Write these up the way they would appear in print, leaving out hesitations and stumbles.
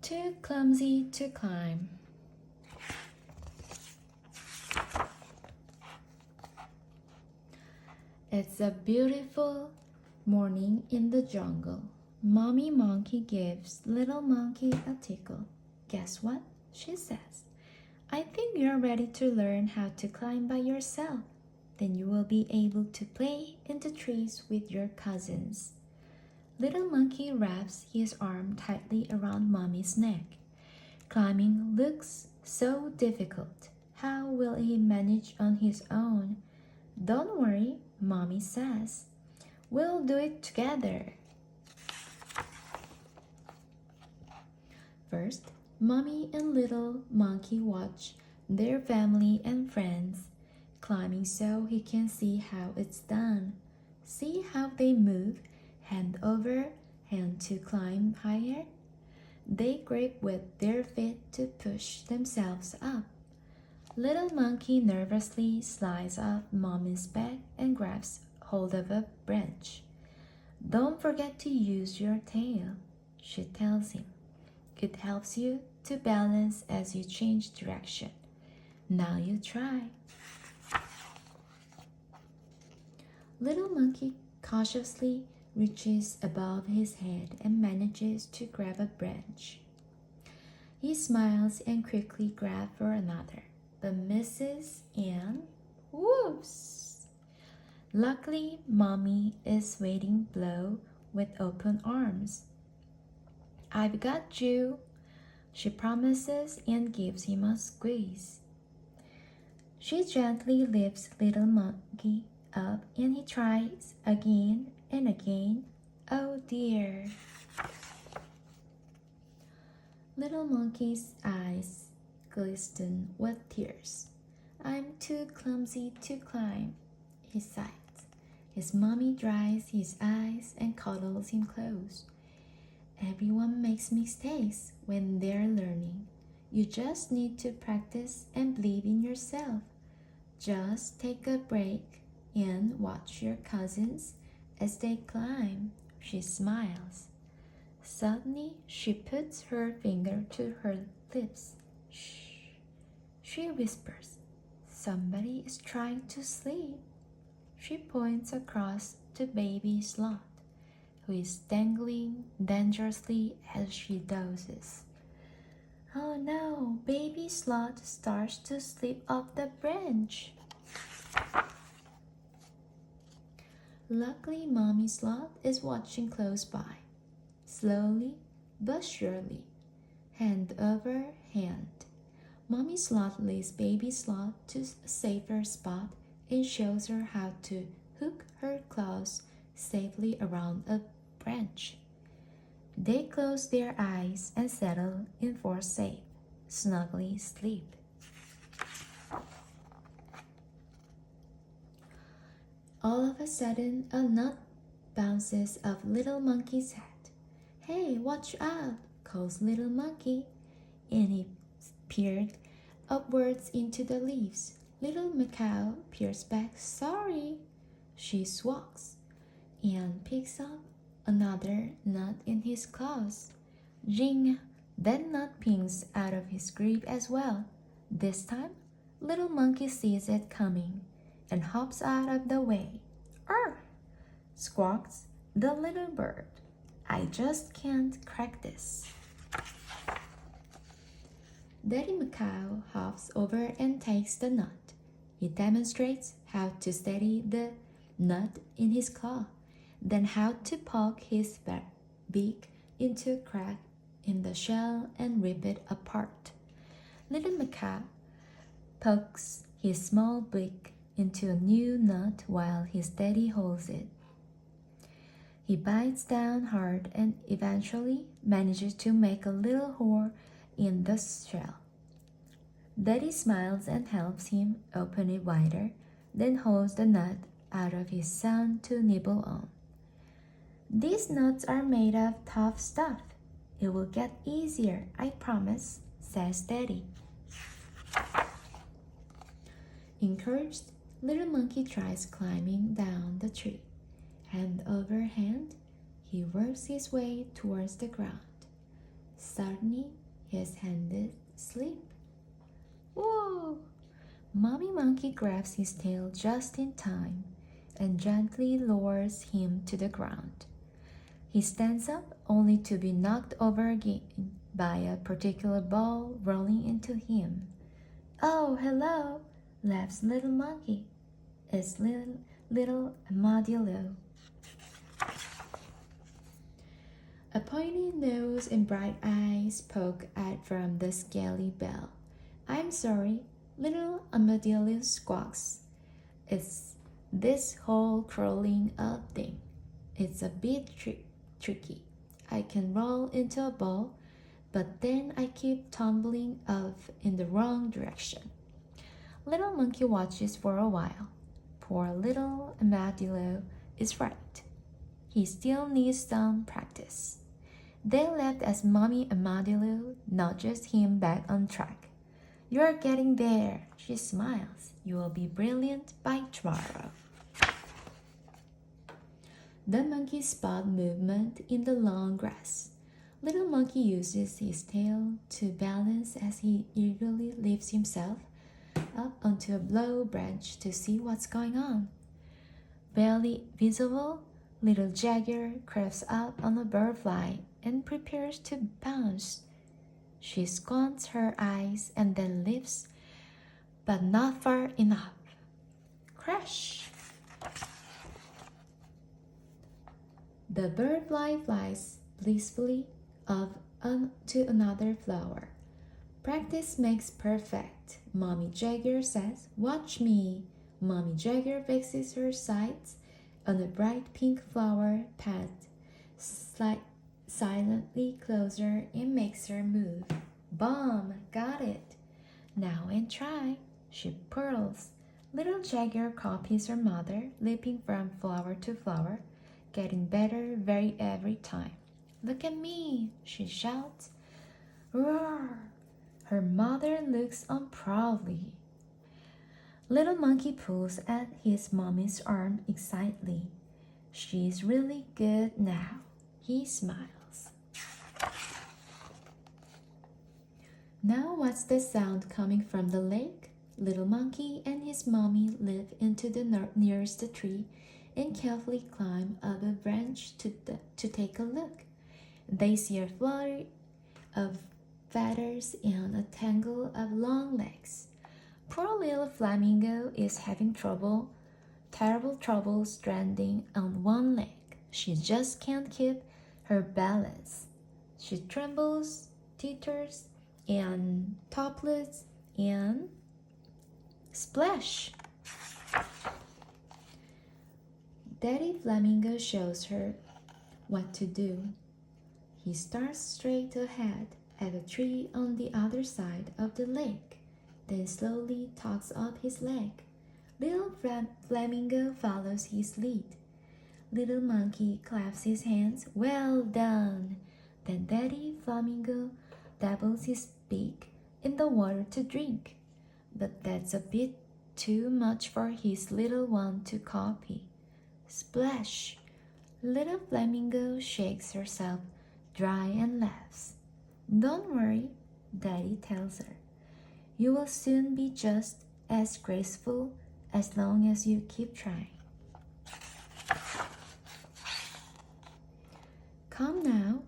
Too clumsy to climb. It's a beautiful morning in the jungle. Mommy Monkey gives little monkey a tickle. Guess what? She says, I think you're ready to learn how to climb by yourself. Then you will be able to play in the trees with your cousins. Little monkey wraps his arm tightly around Mommy's neck. Climbing looks so difficult. How will he manage on his own? Don't worry, Mommy says. We'll do it together. First, Mommy and little monkey watch their family and friends climbing so he can see how it's done. See how they move hand over hand to climb higher? They grip with their feet to push themselves up. Little monkey nervously slides off Mommy's back and grabs hold of a branch. Don't forget to use your tail, she tells him. It helps you to balance as you change direction. Now you try. Little monkey cautiously reaches above his head and manages to grab a branch. He smiles and quickly grabs for another, but misses and whoops! Luckily, Mommy is waiting below with open arms. I've got you, she promises and gives him a squeeze. She gently lifts little monkey up and he tries again and again. Oh dear. Little monkey's eyes glisten with tears. I'm too clumsy to climb, he sighs. His mommy dries his eyes and cuddles him close. Everyone makes mistakes when they're learning. You just need to practice and believe in yourself. Just take a break and watch your cousins as they climb, she smiles. Suddenly, she puts her finger to her lips. Shh, she whispers. Somebody is trying to sleep. She points across to baby sloth, who is dangling dangerously as she dozes. Oh no, baby sloth starts to slip off the branch. Luckily, Mommy Sloth is watching close by. Slowly but surely, hand over hand, Mommy Sloth leads Baby Sloth to a safer spot and shows her how to hook her claws safely around a branch. They close their eyes and settle in for safe, snuggly sleep. All of a sudden, a nut bounces off little monkey's head. Hey, watch out, calls little monkey, and he peered upwards into the leaves. Little macaw peers back. Sorry, she squawks, and picks up another nut in his claws. Jing! That nut pings out of his grip as well. This time, little monkey sees it coming and hops out of the way. Arr! Squawks the little bird. I just can't crack this. Daddy Macaw hops over and takes the nut. He demonstrates how to steady the nut in his claw, then how to poke his beak into a crack in the shell and rip it apart. Little Macaw pokes his small beak into a new nut while his daddy holds it. He bites down hard and eventually manages to make a little hole in the shell. Daddy smiles and helps him open it wider, then holds the nut out of his son to nibble on. These nuts are made of tough stuff. It will get easier, I promise, says Daddy. Encouraged, little monkey tries climbing down the tree. Hand over hand, he works his way towards the ground. Suddenly, his hand slipped. Whoa! Mommy Monkey grabs his tail just in time and gently lowers him to the ground. He stands up only to be knocked over again by a particular ball rolling into him. Oh, hello, laughs Little Monkey. It's little Armadillo. A pointy nose and bright eyes poke out from the scaly bell. I'm sorry, Little Armadillo squawks. It's this whole crawling up thing. It's a bit tricky. I can roll into a ball, but then I keep tumbling off in the wrong direction. Little Monkey watches for a while. Poor Little Armadillo is right. He still needs some practice. They laughed as Mommy Armadillo nudges him back on track. You're getting there, she smiles. You will be brilliant by tomorrow. The monkey spot movement in the long grass. Little Monkey uses his tail to balance as he eagerly lifts himself up onto a low branch to see what's going on. Barely visible, Little Jagger creeps up on a birdfly and prepares to bounce. She squints her eyes and then lifts, but not far enough. Crash! The birdfly flies blissfully off onto another flower. Practice makes perfect, Mommy Jagger says. Watch me. Mommy Jagger fixes her sights on a bright pink flower path, silently closer and makes her move. Bomb! Got it! Now and try. She purls. Little Jagger copies her mother, leaping from flower to flower, getting better every time. Look at me! She shouts. Roar! Her mother looks on proudly. Little Monkey pulls at his mommy's arm excitedly. She's really good now. He smiles. Now what's the sound coming from the lake? Little Monkey and his mommy leap into the nearest tree and carefully climb up a branch to take a look. They see a flurry of feathers and a tangle of long legs. Poor little flamingo is having terrible trouble standing on one leg. She just can't keep her balance. She trembles, titters, and topples, and splash! Daddy Flamingo shows her what to do. He starts straight ahead at a tree on the other side of the lake, then slowly tucks up his leg. Little Flamingo follows his lead. Little Monkey claps his hands. Well done! Then Daddy Flamingo dabbles his beak in the water to drink. But that's a bit too much for his little one to copy. Splash! Little Flamingo shakes herself dry and laughs. Don't worry, Daddy tells her. You will soon be just as graceful as long as you keep trying. Come now,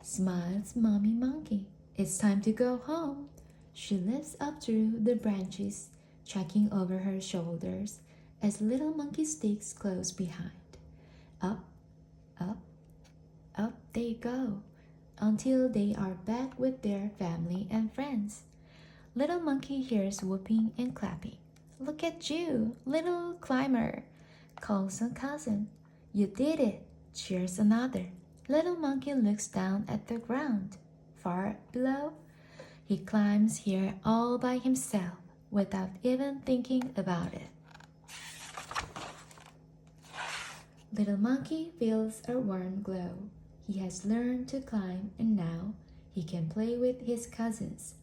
smiles Mommy Monkey. It's time to go home. She lifts up through the branches, checking over her shoulders as Little Monkey sticks close behind. Up, up, up they go, until they are back with their family and friends. Little Monkey hears whooping and clapping. Look at you, little climber, calls a cousin. You did it, cheers another. Little Monkey looks down at the ground. Far below, he climbs here all by himself without even thinking about it. Little Monkey feels a warm glow. He has learned to climb and now he can play with his cousins.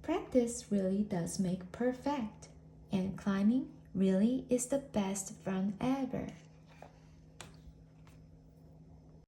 Practice really does make perfect, and climbing really is the best fun ever.